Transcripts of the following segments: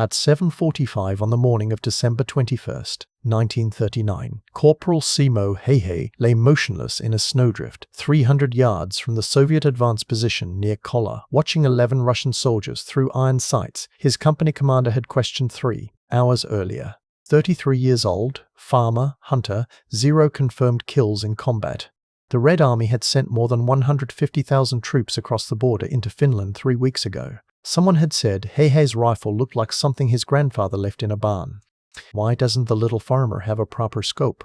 At 7:45 on the morning of December 21st, 1939, Corporal Simo Häyhä lay motionless in a snowdrift 300 yards from the Soviet advance position near Kollaa, watching 11 Russian soldiers through iron sights his company commander had questioned 3 hours earlier. 33 years old, farmer, hunter, 0 confirmed kills in combat. The Red Army had sent more than 150,000 troops across the border into Finland 3 weeks ago. Someone had said Häyhä's rifle looked like something his grandfather left in a barn. Why doesn't the little farmer have a proper scope?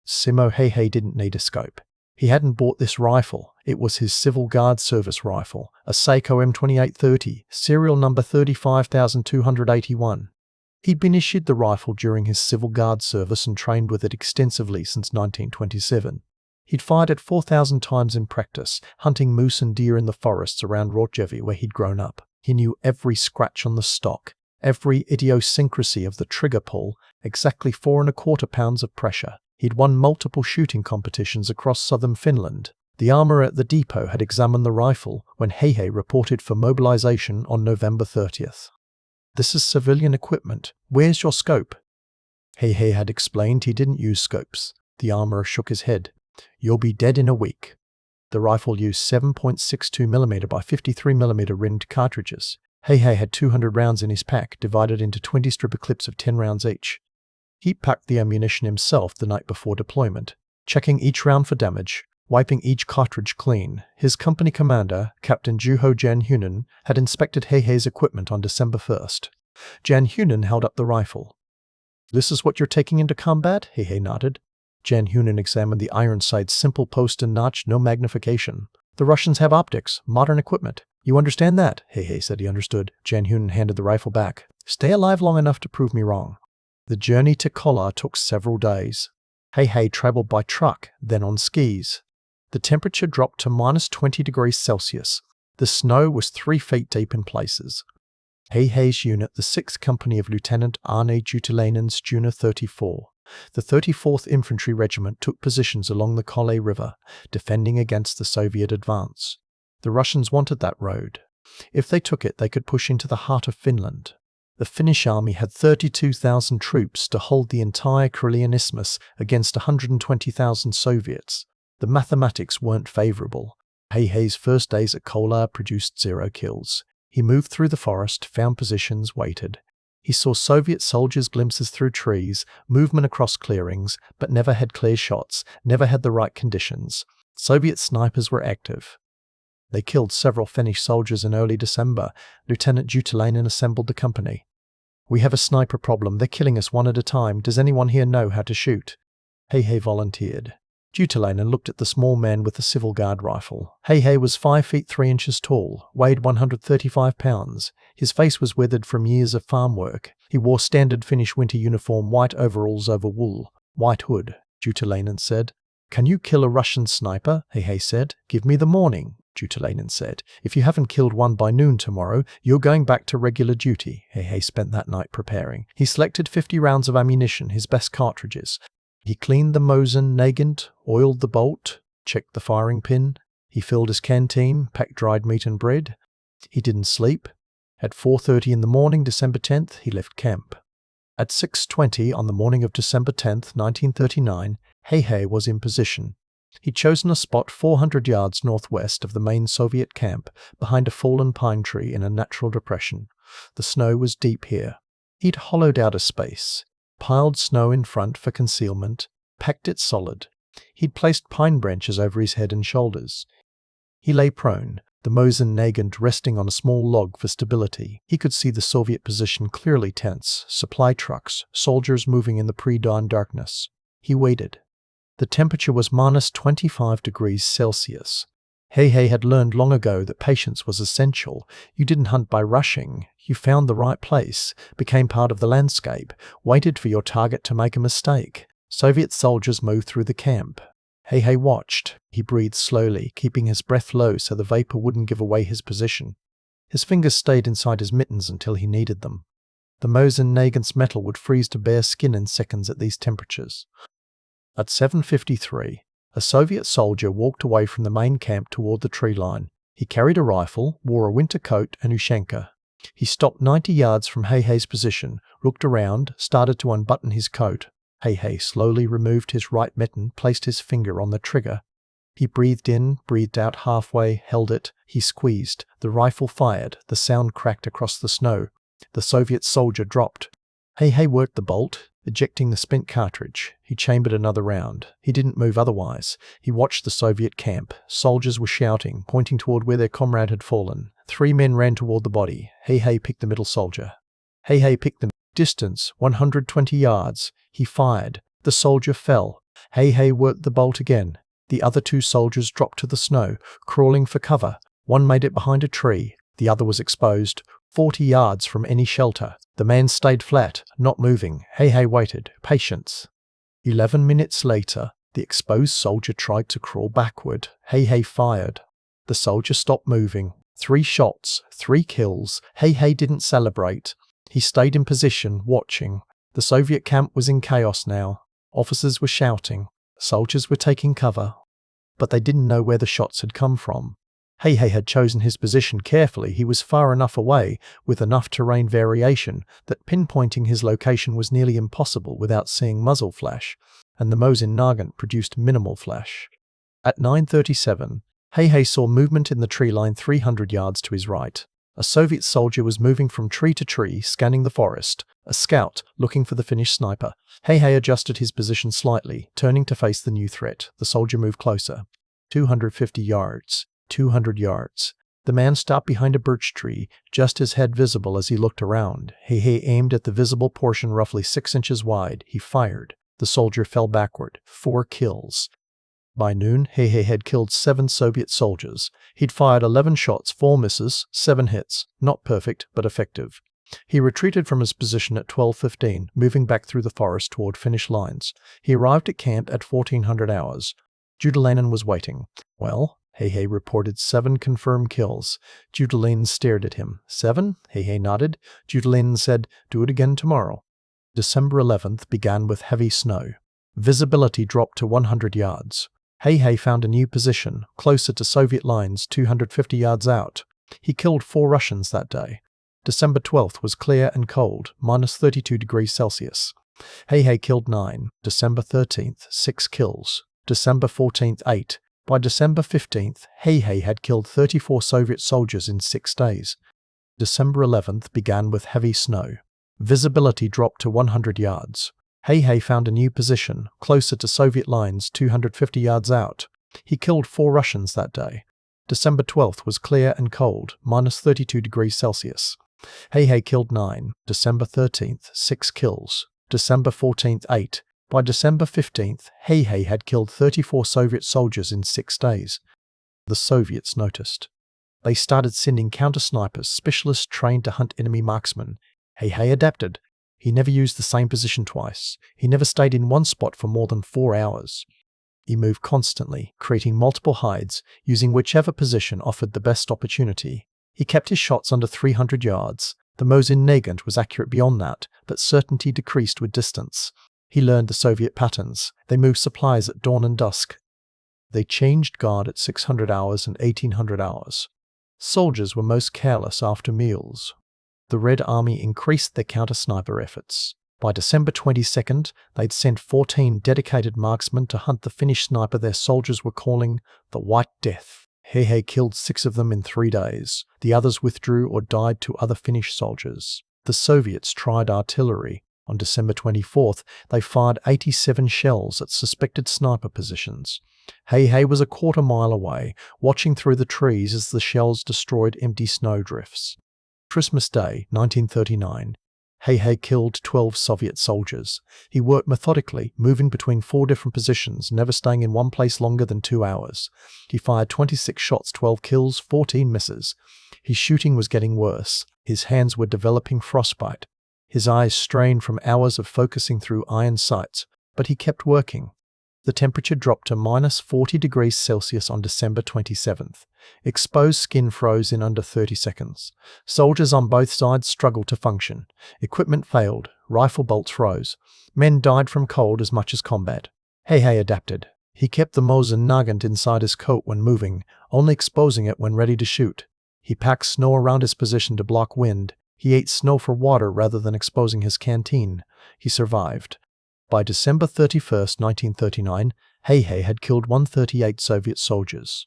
Simo Häyhä didn't need a scope. He hadn't bought this rifle. It was his Civil Guard service rifle, a SAKO M 2830, serial number 35281. He'd been issued the rifle during his Civil Guard service and trained with it extensively since 1927. He'd fired it 4,000 times in practice, hunting moose and deer in the forests around WWII where he'd grown up. He knew every scratch on the stock, every idiosyncrasy of the trigger pull, exactly 4 1/4 pounds of pressure. He'd won multiple shooting competitions across southern Finland. The armourer at the depot had examined the rifle when Häyhä reported for mobilization on November 30th. "This is civilian equipment. Where's your scope?" Häyhä had explained he didn't use scopes. The armourer shook his head. "You'll be dead in a week." The rifle used 7.62mm by 53mm rimmed cartridges. Häyhä had 200 rounds in his pack, divided into 20 stripper clips of 10 rounds each. He packed the ammunition himself the night before deployment, checking each round for damage, wiping each cartridge clean. His company commander, Captain Juho Jan Hunen, had inspected Häyhä's equipment on December 1st. Jan Hunen held up the rifle. "This is what you're taking into combat?" Häyhä nodded. Jan Hunen examined the iron sights, simple post and notch, no magnification. "The Russians have optics, modern equipment. You understand that?" Häyhä said he understood. Jan Hunen handed the rifle back. "Stay alive long enough to prove me wrong." The journey to Kollaa took several days. Häyhä traveled by truck, then on skis. The temperature dropped to -20°C. The snow was 3 feet deep in places. Häyhä's unit, the 6th Company of Lieutenant Arne Juutilainen's Juna 34. The 34th Infantry Regiment took positions along the Kollaa River, defending against the Soviet advance. The Russians wanted that road. If they took it, they could push into the heart of Finland. The Finnish army had 32,000 troops to hold the entire Karelian Isthmus against 120,000 Soviets. The mathematics weren't favourable. Häyhä's first days at Kollaa produced 0 kills. He moved through the forest, found positions, waited. He saw Soviet soldiers' glimpses through trees, movement across clearings, but never had clear shots, never had the right conditions. Soviet snipers were active. They killed several Finnish soldiers in early December. Lieutenant Juutilainen assembled the company. "We have a sniper problem. They're killing us one at a time. Does anyone here know how to shoot?" Häyhä volunteered. Juutilainen looked at the small man with the Civil Guard rifle. Häyhä was 5 feet 3 inches tall, weighed 135 pounds. His face was weathered from years of farm work. He wore standard Finnish winter uniform, white overalls over wool, white hood. Juutilainen said. "Can you kill a Russian sniper?" Häyhä said. "Give me the morning," Juutilainen said. "If you haven't killed one by noon tomorrow, you're going back to regular duty." Häyhä spent that night preparing. He selected 50 rounds of ammunition, his best cartridges. He cleaned the Mosin Nagant, oiled the bolt, checked the firing pin. He filled his canteen, packed dried meat and bread. He didn't sleep. At 4:30 in the morning, December 10th, he left camp. At 6:20 on the morning of December 10th, 1939, Häyhä was in position. He'd chosen a spot 400 yards northwest of the main Soviet camp, behind a fallen pine tree in a natural depression. The snow was deep here. He'd hollowed out a space, piled snow in front for concealment, packed it solid. He'd placed pine branches over his head and shoulders. He lay prone, the Mosin Nagant resting on a small log for stability. He could see the Soviet position clearly tense, supply trucks, soldiers moving in the pre-dawn darkness. He waited. The temperature was -25°C. Häyhä had learned long ago that patience was essential. You didn't hunt by rushing. You found the right place, became part of the landscape, waited for your target to make a mistake. Soviet soldiers moved through the camp. Häyhä watched. He breathed slowly, keeping his breath low so the vapor wouldn't give away his position. His fingers stayed inside his mittens until he needed them. The Mosin Nagant's metal would freeze to bare skin in seconds at these temperatures. At 7:53, a Soviet soldier walked away from the main camp toward the tree line. He carried a rifle, wore a winter coat and ushanka. He stopped 90 yards from Häyhä's position, looked around, started to unbutton his coat. Häyhä slowly removed his right mitten, placed his finger on the trigger. He breathed in, breathed out halfway, held it. He squeezed. The rifle fired. The sound cracked across the snow. The Soviet soldier dropped. Häyhä worked the bolt, ejecting the spent cartridge. He chambered another round. He didn't move otherwise. He watched the Soviet camp. Soldiers were shouting, pointing toward where their comrade had fallen. 3 men ran toward the body. Häyhä picked the middle soldier. Häyhä picked the distance, 120 yards. He fired. The soldier fell. Häyhä worked the bolt again. The other 2 soldiers dropped to the snow, crawling for cover. One made it behind a tree. The other was exposed, 40 yards from any shelter. The man stayed flat, not moving. Häyhä waited. Patience. 11 minutes later, the exposed soldier tried to crawl backward. Häyhä fired. The soldier stopped moving. 3 shots, 3 kills. Häyhä didn't celebrate. He stayed in position, watching. The Soviet camp was in chaos now. Officers were shouting. Soldiers were taking cover. But they didn't know where the shots had come from. Häyhä had chosen his position carefully. He was far enough away, with enough terrain variation, that pinpointing his location was nearly impossible without seeing muzzle flash, and the Mosin Nagant produced minimal flash. At 9:37, Häyhä saw movement in the tree line 300 yards to his right. A Soviet soldier was moving from tree to tree, scanning the forest. A scout, looking for the Finnish sniper. Häyhä adjusted his position slightly, turning to face the new threat. The soldier moved closer. 250 yards. 200 yards. The man stopped behind a birch tree, just his head visible as he looked around. Häyhä aimed at the visible portion roughly 6 inches wide. He fired. The soldier fell backward. 4 kills. By noon, Häyhä had killed 7 Soviet soldiers. He'd fired 11 shots, 4 misses, 7 hits. Not perfect, but effective. He retreated from his position at 12:15, moving back through the forest toward Finnish lines. He arrived at camp at 1400 hours. Juutalainen was waiting. Well, Häyhä reported 7 confirmed kills. Juutalainen stared at him. 7? Häyhä nodded. Juutalainen said, "Do it again tomorrow." December 11th began with heavy snow. Visibility dropped to 100 yards. Häyhä found a new position, closer to Soviet lines 250 yards out. He killed 4 Russians that day. December 12th was clear and cold, minus 32 degrees Celsius. Häyhä killed 9. December 13th, 6 kills. December 14th, 8. By December 15th, Häyhä had killed 34 Soviet soldiers in 6 days. December 11th began with heavy snow. Visibility dropped to 100 yards. Häyhä found a new position, closer to Soviet lines 250 yards out. He killed 4 Russians that day. December 12th was clear and cold, minus 32 degrees Celsius. Häyhä killed 9. December 13th, 6 kills. December 14th, 8. By December 15th, Häyhä had killed 34 Soviet soldiers in 6 days. The Soviets noticed. They started sending counter-snipers, specialists trained to hunt enemy marksmen. Häyhä adapted. He never used the same position twice. He never stayed in one spot for more than 4 hours. He moved constantly, creating multiple hides, using whichever position offered the best opportunity. He kept his shots under 300 yards. The Mosin Nagant was accurate beyond that, but certainty decreased with distance. He learned the Soviet patterns. They moved supplies at dawn and dusk. They changed guard at 600 hours and 1800 hours. Soldiers were most careless after meals. The Red Army increased their counter-sniper efforts. By December 22nd, they'd sent 14 dedicated marksmen to hunt the Finnish sniper their soldiers were calling the White Death. Häyhä killed 6 of them in 3 days. The others withdrew or died to other Finnish soldiers. The Soviets tried artillery. On December 24th, they fired 87 shells at suspected sniper positions. Häyhä was a quarter-mile away, watching through the trees as the shells destroyed empty snowdrifts. Christmas Day, 1939. Häyhä killed 12 Soviet soldiers. He worked methodically, moving between 4 different positions, never staying in one place longer than 2 hours. He fired 26 shots, 12 kills, 14 misses. His shooting was getting worse. His hands were developing frostbite. His eyes strained from hours of focusing through iron sights, but he kept working. The temperature dropped to minus 40 degrees Celsius on December 27th. Exposed skin froze in under 30 seconds. Soldiers on both sides struggled to function. Equipment failed. Rifle bolts froze. Men died from cold as much as combat. Häyhä adapted. He kept the Mosin Nagant inside his coat when moving, only exposing it when ready to shoot. He packed snow around his position to block wind. He ate snow for water rather than exposing his canteen. He survived. By December 31st, 1939, Häyhä had killed 138 Soviet soldiers.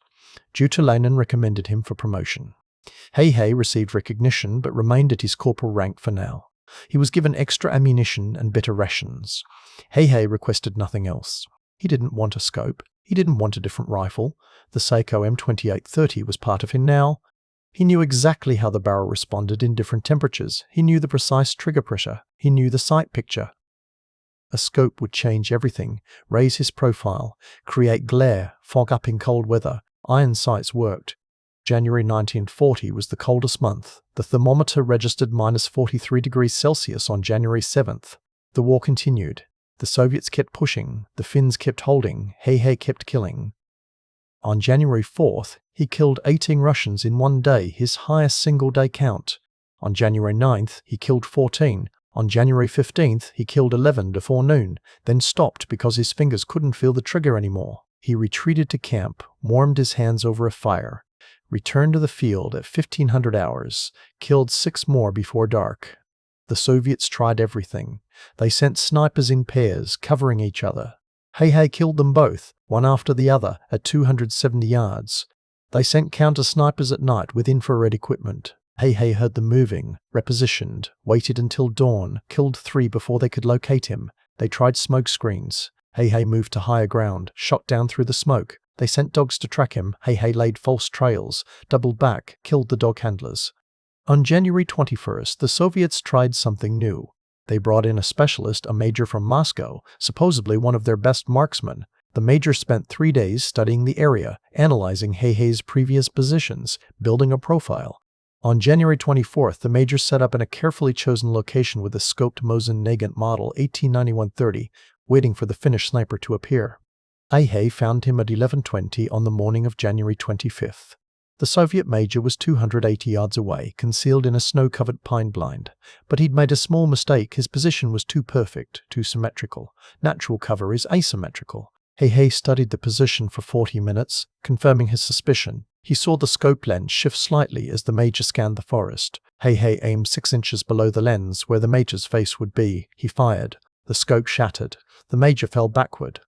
Due to Lenin recommended him for promotion. Häyhä received recognition but remained at his corporal rank for now. He was given extra ammunition and better rations. Häyhä requested nothing else. He didn't want a scope. He didn't want a different rifle. The SAKO M2830 was part of him now. He knew exactly how the barrel responded in different temperatures. He knew the precise trigger pressure. He knew the sight picture. A scope would change everything, raise his profile, create glare, fog up in cold weather. Iron sights worked. January 1940 was the coldest month. The thermometer registered minus 43 degrees Celsius on January 7th. The war continued. The Soviets kept pushing. The Finns kept holding. Häyhä kept killing. On January 4th, he killed 18 Russians in one day, his highest single-day count. On January 9th, he killed 14. On January 15th, he killed 11 before noon, then stopped because his fingers couldn't feel the trigger anymore. He retreated to camp, warmed his hands over a fire, returned to the field at 1500 hours, killed 6 more before dark. The Soviets tried everything. They sent snipers in pairs, covering each other. Häyhä killed them both, one after the other, at 270 yards. They sent counter-snipers at night with infrared equipment. Häyhä heard them moving, repositioned, waited until dawn, killed 3 before they could locate him. They tried smoke screens. Häyhä moved to higher ground, shot down through the smoke. They sent dogs to track him. Häyhä laid false trails, doubled back, killed the dog handlers. On January 21st, the Soviets tried something new. They brought in a specialist, a major from Moscow, supposedly one of their best marksmen. The major spent 3 days studying the area, analyzing Häyhä's previous positions, building a profile. On January 24th, the major set up in a carefully chosen location with a scoped Mosin Nagant model 1891-30, waiting for the Finnish sniper to appear. Häyhä found him at 11:20 on the morning of January 25th. The Soviet major was 280 yards away, concealed in a snow-covered pine blind. But he'd made a small mistake. His position was too perfect, too symmetrical. Natural cover is asymmetrical. Häyhä studied the position for 40 minutes, confirming his suspicion. He saw the scope lens shift slightly as the major scanned the forest. Häyhä aimed 6 inches below the lens, where the major's face would be. He fired. The scope shattered. The major fell backward.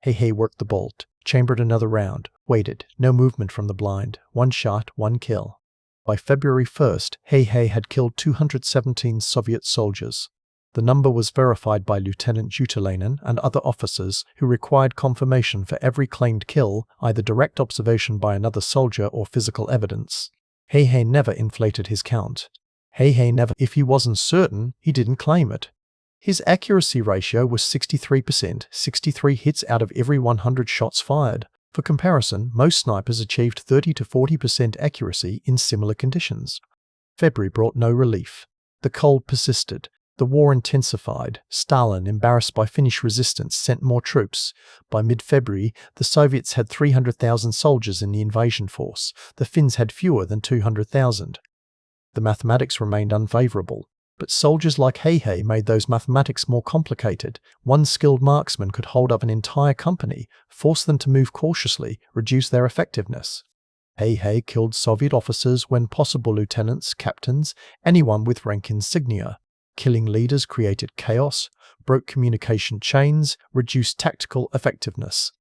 Häyhä worked the bolt, chambered another round, waited. No movement from the blind. 1 shot, 1 kill. By February 1st, Häyhä had killed 217 Soviet soldiers. The number was verified by Lieutenant Jutalainen and other officers who required confirmation for every claimed kill, either direct observation by another soldier or physical evidence. Häyhä never inflated his count. Häyhä never, if he wasn't certain, he didn't claim it. His accuracy ratio was 63%, 63 hits out of every 100 shots fired. For comparison, most snipers achieved 30 to 40% accuracy in similar conditions. February brought no relief. The cold persisted. The war intensified. Stalin, embarrassed by Finnish resistance, sent more troops. By mid-February, the Soviets had 300,000 soldiers in the invasion force. The Finns had fewer than 200,000. The mathematics remained unfavorable. But soldiers like Häyhä made those mathematics more complicated. One skilled marksman could hold up an entire company, force them to move cautiously, reduce their effectiveness. Häyhä killed Soviet officers when possible, lieutenants, captains, anyone with rank insignia. Killing leaders created chaos, broke communication chains, reduced tactical effectiveness.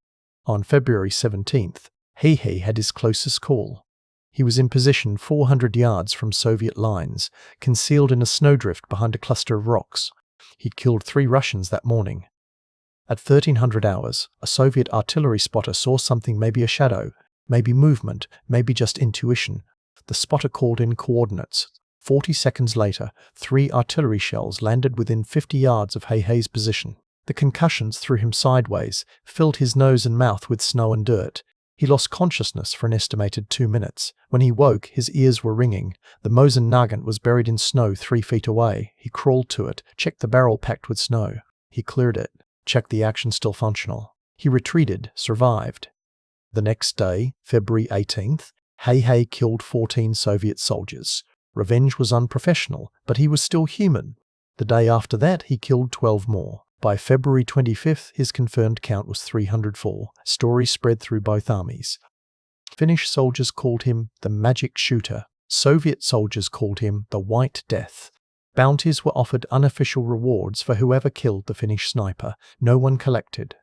On February 17th, Häyhä had his closest call. He was in position 400 yards from Soviet lines, concealed in a snowdrift behind a cluster of rocks. He'd killed 3 Russians that morning. At 1300 hours, a Soviet artillery spotter saw something, maybe a shadow, maybe movement, maybe just intuition. The spotter called in coordinates. 40 seconds later, 3 artillery shells landed within 50 yards of Häyhä's position. The concussions threw him sideways, filled his nose and mouth with snow and dirt. He lost consciousness for an estimated 2 minutes. When he woke, his ears were ringing. The Mosin Nagant was buried in snow 3 feet away. He crawled to it, checked the barrel packed with snow. He cleared it, checked the action still functional. He retreated, survived. The next day, February 18th, Häyhä killed 14 Soviet soldiers. Revenge was unprofessional, but he was still human. The day after that, he killed 12 more. By February 25th, his confirmed count was 304. Stories spread through both armies. Finnish soldiers called him the magic shooter. Soviet soldiers called him the White Death. Bounties were offered, unofficial rewards for whoever killed the Finnish sniper. No one collected.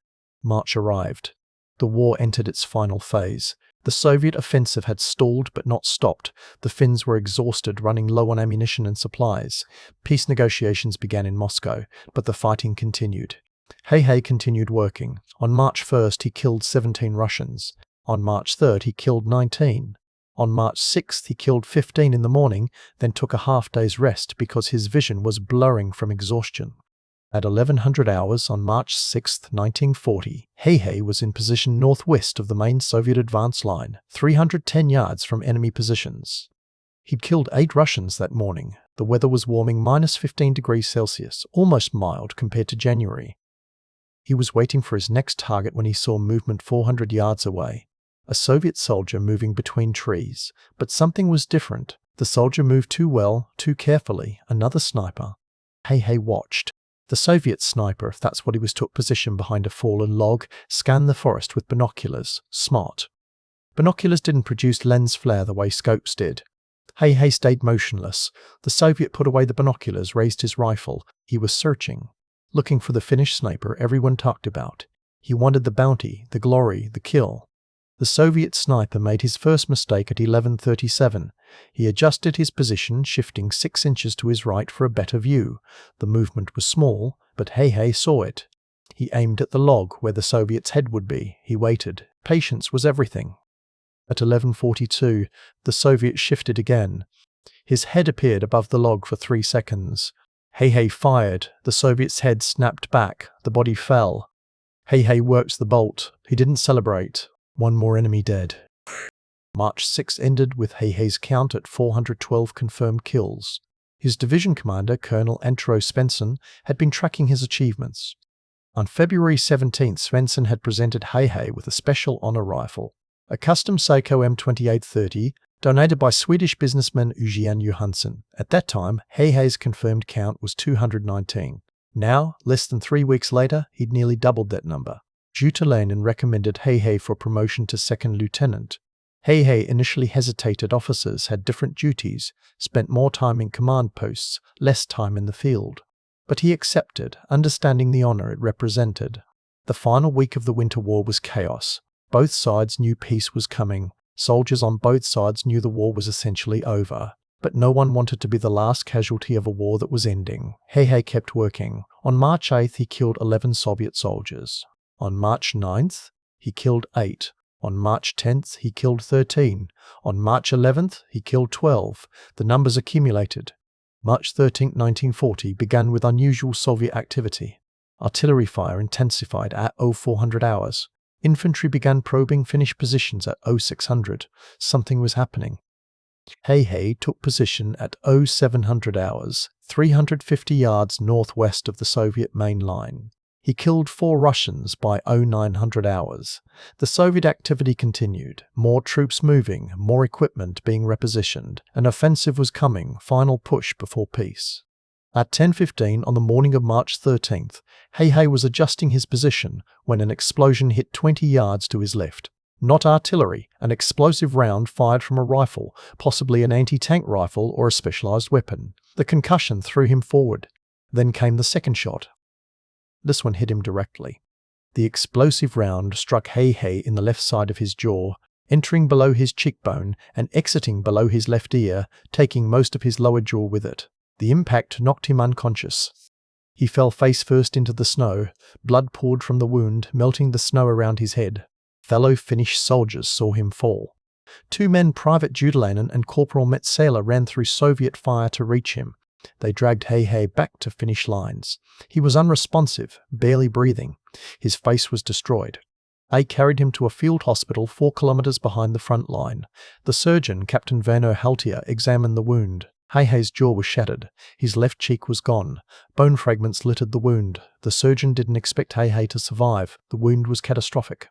March arrived. The war entered its final phase. The Soviet offensive had stalled but not stopped. The Finns were exhausted, running low on ammunition and supplies. Peace negotiations began in Moscow, but the fighting continued. Häyhä continued working. On March 1st, he killed 17 Russians. On March 3rd, he killed 19. On March 6th, he killed 15 in the morning, then took a half-day's rest because his vision was blurring from exhaustion. At 1100 hours on March 6, 1940, Häyhä was in position northwest of the main Soviet advance line, 310 yards from enemy positions. He'd killed 8 Russians that morning. The weather was warming, minus 15 degrees Celsius, almost mild compared to January. He was waiting for his next target when he saw movement 400 yards away. A Soviet soldier moving between trees. But something was different. The soldier moved too well, too carefully. Another sniper. Häyhä watched. The Soviet sniper, if that's what he was, took position behind a fallen log, scanned the forest with binoculars. Smart. Binoculars didn't produce lens flare the way scopes did. Häyhä stayed motionless. The Soviet put away the binoculars, raised his rifle. He was searching. Looking for the Finnish sniper everyone talked about. He wanted the bounty, the glory, the kill. The Soviet sniper made his first mistake at 11:37. He adjusted his position, shifting 6 inches to his right for a better view. The movement was small, but Häyhä saw it. He aimed at the log where the Soviet's head would be. He waited. Patience was everything. At 11:42, the Soviet shifted again. His head appeared above the log for 3 seconds. Häyhä fired. The Soviet's head snapped back. The body fell. Häyhä worked the bolt. He didn't celebrate. 1 more enemy dead. March 6 ended with Häyhä's count at 412 confirmed kills. His division commander, Colonel Antero Svensson, had been tracking his achievements. On February 17, Svensson had presented Häyhä with a special honor rifle, a custom SAKO M 2830, donated by Swedish businessman Eugene Johansson. At that time, Häyhä's confirmed count was 219. Now, less than 3 weeks later, he'd nearly doubled that number. Stalin recommended Häyhä for promotion to second lieutenant. Häyhä initially hesitated. Officers had different duties, spent more time in command posts, less time in the field. But he accepted, understanding the honor it represented. The final week of the Winter War was chaos. Both sides knew peace was coming. Soldiers on both sides knew the war was essentially over. But no one wanted to be the last casualty of a war that was ending. Häyhä kept working. On March 8th, he killed 11 Soviet soldiers. On March 9th, he killed 8. On March 10th, he killed 13. On March 11th, he killed 12. The numbers accumulated. March 13, 1940 began with unusual Soviet activity. Artillery fire intensified at 0400 hours. Infantry began probing Finnish positions at 0600. Something was happening. Häyhä took position at 0700 hours, 350 yards northwest of the Soviet main line. He killed 4 Russians by 0900 hours. The Soviet activity continued. More troops moving, more equipment being repositioned. An offensive was coming, final push before peace. At 10:15 on the morning of March 13th, Häyhä was adjusting his position when an explosion hit 20 yards to his left. Not artillery, an explosive round fired from a rifle, possibly an anti-tank rifle or a specialized weapon. The concussion threw him forward. Then came the second shot. This one hit him directly. The explosive round struck Häyhä in the left side of his jaw, entering below his cheekbone and exiting below his left ear, taking most of his lower jaw with it. The impact knocked him unconscious. He fell face first into the snow. Blood poured from the wound, melting the snow around his head. Fellow Finnish soldiers saw him fall. 2 men, Private Juutalainen and Corporal Metsälä, ran through Soviet fire to reach him. They dragged Häyhä back to Finnish lines. He was unresponsive, barely breathing. His face was destroyed. They carried him to a field hospital 4 kilometers behind the front line. The surgeon, Captain Verno Haltia, examined the wound. Häyhä's jaw was shattered. His left cheek was gone. Bone fragments littered the wound. The surgeon didn't expect Häyhä to survive. The wound was catastrophic.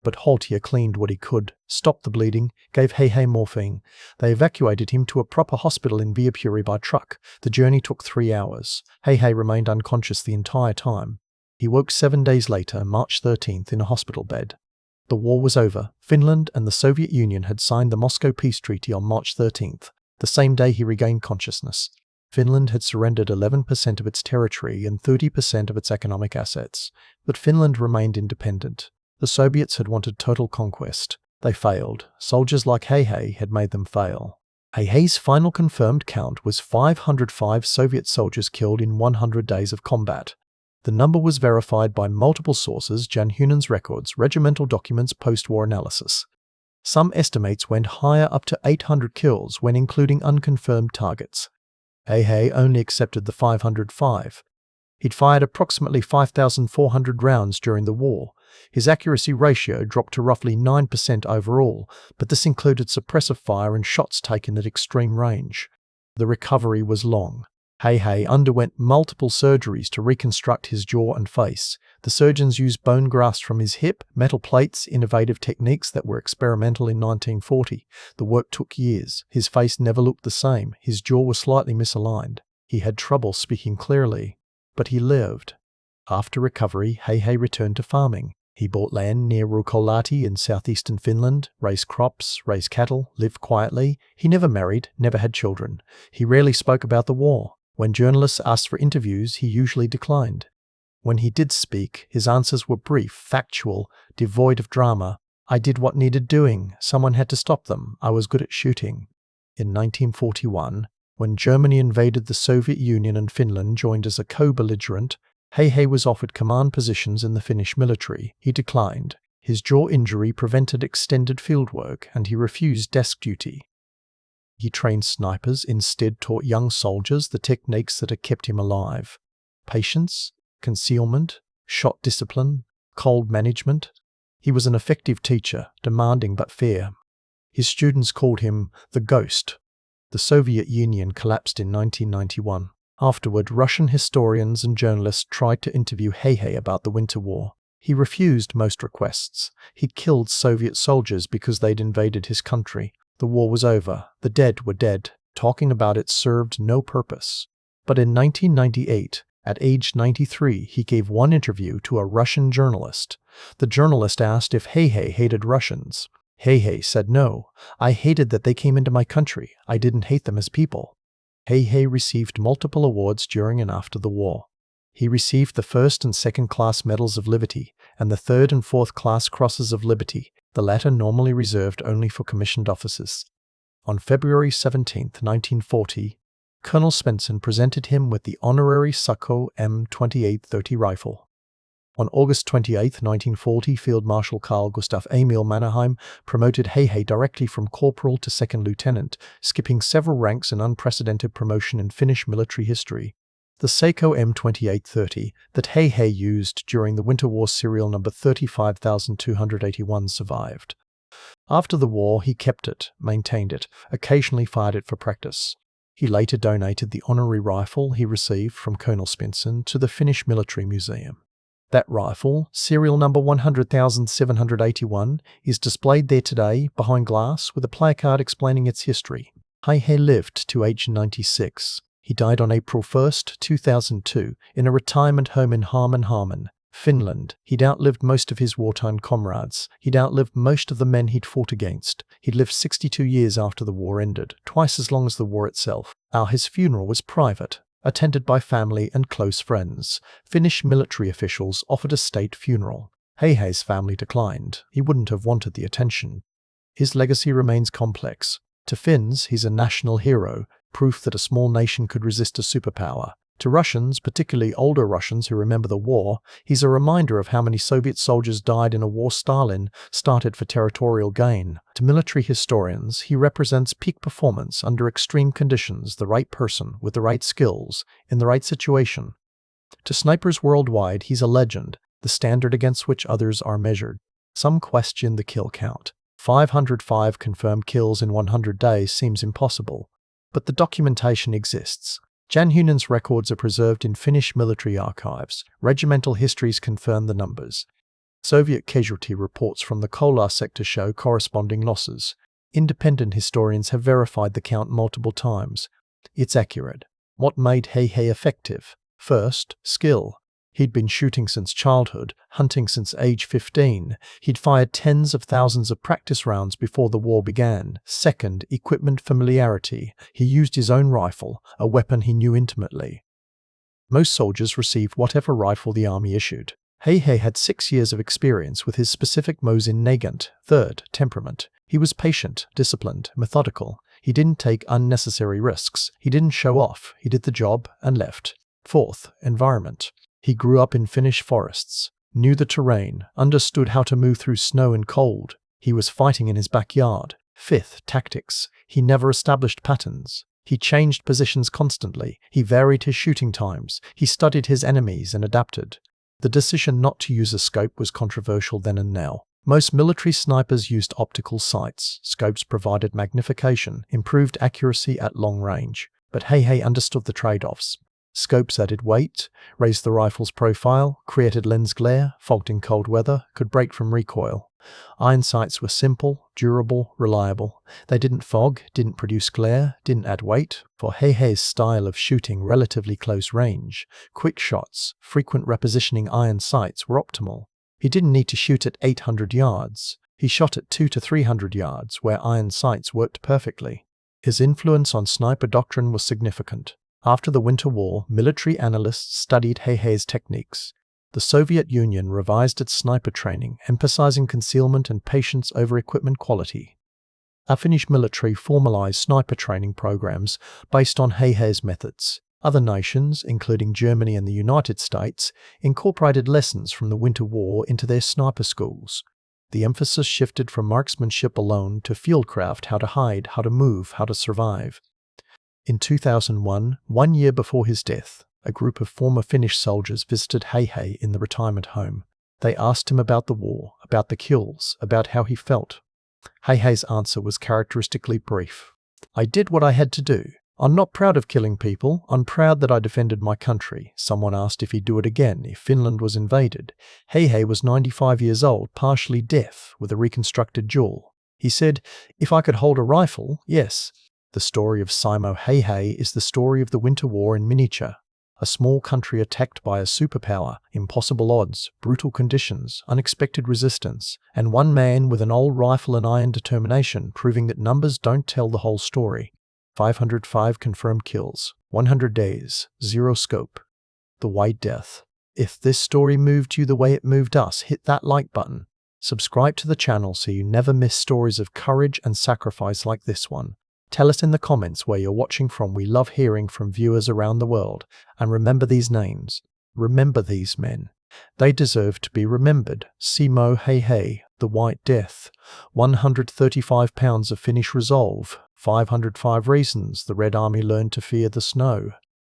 But Haltia cleaned what he could, stopped the bleeding, gave Häyhä morphine. They evacuated him to a proper hospital in Viipuri by truck. The journey took 3 hours. Häyhä remained unconscious the entire time. He woke 7 days later, March 13th, in a hospital bed. The war was over. Finland and the Soviet Union had signed the Moscow Peace Treaty on March 13th. The same day he regained consciousness. Finland had surrendered 11% of its territory and 30% of its economic assets, but Finland remained independent. The Soviets had wanted total conquest. They failed. Soldiers like Häyhä had made them fail. Häyhä's final confirmed count was 505 Soviet soldiers killed in 100 days of combat. The number was verified by multiple sources: Jan Hunen's records, regimental documents, post-war analysis. Some estimates went higher, up to 800 kills when including unconfirmed targets. Häyhä only accepted the 505. He'd fired approximately 5,400 rounds during the war. His accuracy ratio dropped to roughly 9% overall, but this included suppressive fire and shots taken at extreme range. The recovery was long. Häyhä underwent multiple surgeries to reconstruct his jaw and face. The surgeons used bone grafts from his hip, metal plates, innovative techniques that were experimental in 1940. The work took years. His face never looked the same. His jaw was slightly misaligned. He had trouble speaking clearly. But he lived. After recovery, Häyhä returned to farming. He bought land near Ruokolahti in southeastern Finland, raised crops, raised cattle, lived quietly. He never married, never had children. He rarely spoke about the war. When journalists asked for interviews, he usually declined. When he did speak, his answers were brief, factual, devoid of drama. I did what needed doing. Someone had to stop them. I was good at shooting. In 1941, when Germany invaded the Soviet Union and Finland joined as a co-belligerent, Häyhä was offered command positions in the Finnish military. He declined. His jaw injury prevented extended field work, and he refused desk duty. He trained snipers, instead taught young soldiers the techniques that had kept him alive: patience, concealment, shot discipline, cold management. He was an effective teacher, demanding but fair. His students called him the Ghost. The Soviet Union collapsed in 1991. Afterward, Russian historians and journalists tried to interview Häyhä about the Winter War. He refused most requests. He'd killed Soviet soldiers because they'd invaded his country. The war was over. The dead were dead. Talking about it served no purpose. But in 1998, at age 93, he gave one interview to a Russian journalist. The journalist asked if Häyhä hated Russians. Häyhä said no. I hated that they came into my country. I didn't hate them as people. Häyhä received multiple awards during and after the war. He received the first and second class Medals of Liberty and the third and fourth class Crosses of Liberty, the latter normally reserved only for commissioned officers. On February 17, 1940, Colonel Svensson presented him with the honorary SAKO M 2830 rifle. On August 28, 1940, Field Marshal Carl Gustav Emil Mannerheim promoted Häyhä directly from corporal to second lieutenant, skipping several ranks, an unprecedented promotion in Finnish military history. The SAKO M 2830 that Häyhä used during the Winter War, serial number 35281, survived. After the war, he kept it, maintained it, occasionally fired it for practice. He later donated the honorary rifle he received from Colonel Svensson to the Finnish Military Museum. That rifle, serial number 100,781, is displayed there today behind glass with a placard explaining its history. Häyhä lived to age 96. He died on April 1, 2002, in a retirement home in Harman, Finland. He'd outlived most of his wartime comrades. He'd outlived most of the men he'd fought against. He'd lived 62 years after the war ended, twice as long as the war itself. His funeral was private, attended by family and close friends. Finnish military officials offered a state funeral. Häyhä's family declined. He wouldn't have wanted the attention. His legacy remains complex. To Finns, he's a national hero, proof that a small nation could resist a superpower. To Russians, particularly older Russians who remember the war, he's a reminder of how many Soviet soldiers died in a war Stalin started for territorial gain. To military historians, he represents peak performance under extreme conditions, the right person with the right skills, in the right situation. To snipers worldwide, he's a legend, the standard against which others are measured. Some question the kill count. 505 confirmed kills in 100 days seems impossible. But the documentation exists. Jan Hunen's records are preserved in Finnish military archives. Regimental histories confirm the numbers. Soviet casualty reports from the Kollaa sector show corresponding losses. Independent historians have verified the count multiple times. It's accurate. What made Häyhä effective? First, skill. He'd been shooting since childhood, hunting since age 15. He'd fired tens of thousands of practice rounds before the war began. Second, equipment familiarity. He used his own rifle, a weapon he knew intimately. Most soldiers received whatever rifle the army issued. Häyhä had 6 years of experience with his specific Mosin Nagant. Third, temperament. He was patient, disciplined, methodical. He didn't take unnecessary risks. He didn't show off. He did the job and left. Fourth, environment. He grew up in Finnish forests, knew the terrain, understood how to move through snow and cold. He was fighting in his backyard. Fifth, tactics. He never established patterns. He changed positions constantly. He varied his shooting times. He studied his enemies and adapted. The decision not to use a scope was controversial then and now. Most military snipers used optical sights. Scopes provided magnification, improved accuracy at long range. But Häyhä understood the trade-offs. Scopes added weight, raised the rifle's profile, created lens glare, fogged in cold weather, could break from recoil. Iron sights were simple, durable, reliable. They didn't fog, didn't produce glare, didn't add weight. For Häyhä's style of shooting relatively close range, quick shots, frequent repositioning iron sights were optimal. He didn't need to shoot at 800 yards. He shot at 200 to 300 yards, where iron sights worked perfectly. His influence on sniper doctrine was significant. After the Winter War, military analysts studied Häyhä's techniques. The Soviet Union revised its sniper training, emphasizing concealment and patience over equipment quality. Our Finnish military formalized sniper training programs based on Häyhä's methods. Other nations, including Germany and the United States, incorporated lessons from the Winter War into their sniper schools. The emphasis shifted from marksmanship alone to fieldcraft, how to hide, how to move, how to survive. In 2001, 1 year before his death, a group of former Finnish soldiers visited Häyhä in the retirement home. They asked him about the war, about the kills, about how he felt. Häyhä's answer was characteristically brief. "I did what I had to do. I'm not proud of killing people. I'm proud that I defended my country." Someone asked if he'd do it again if Finland was invaded. Häyhä was 95 years old, partially deaf, with a reconstructed jaw. He said, "If I could hold a rifle, yes." The story of Simo Häyhä is the story of the Winter War in miniature. A small country attacked by a superpower, impossible odds, brutal conditions, unexpected resistance, and one man with an old rifle and iron determination proving that numbers don't tell the whole story. 505 confirmed kills, 100 days, 0 scope. The White Death. If this story moved you the way it moved us, hit that like button. Subscribe to the channel so you never miss stories of courage and sacrifice like this one. Tell us in the comments where you're watching from. We love hearing from viewers around the world. And remember these names. Remember these men. They deserve to be remembered. Simo Häyhä, the White Death. 135 pounds of Finnish resolve. 505 reasons the Red Army learned to fear the snow.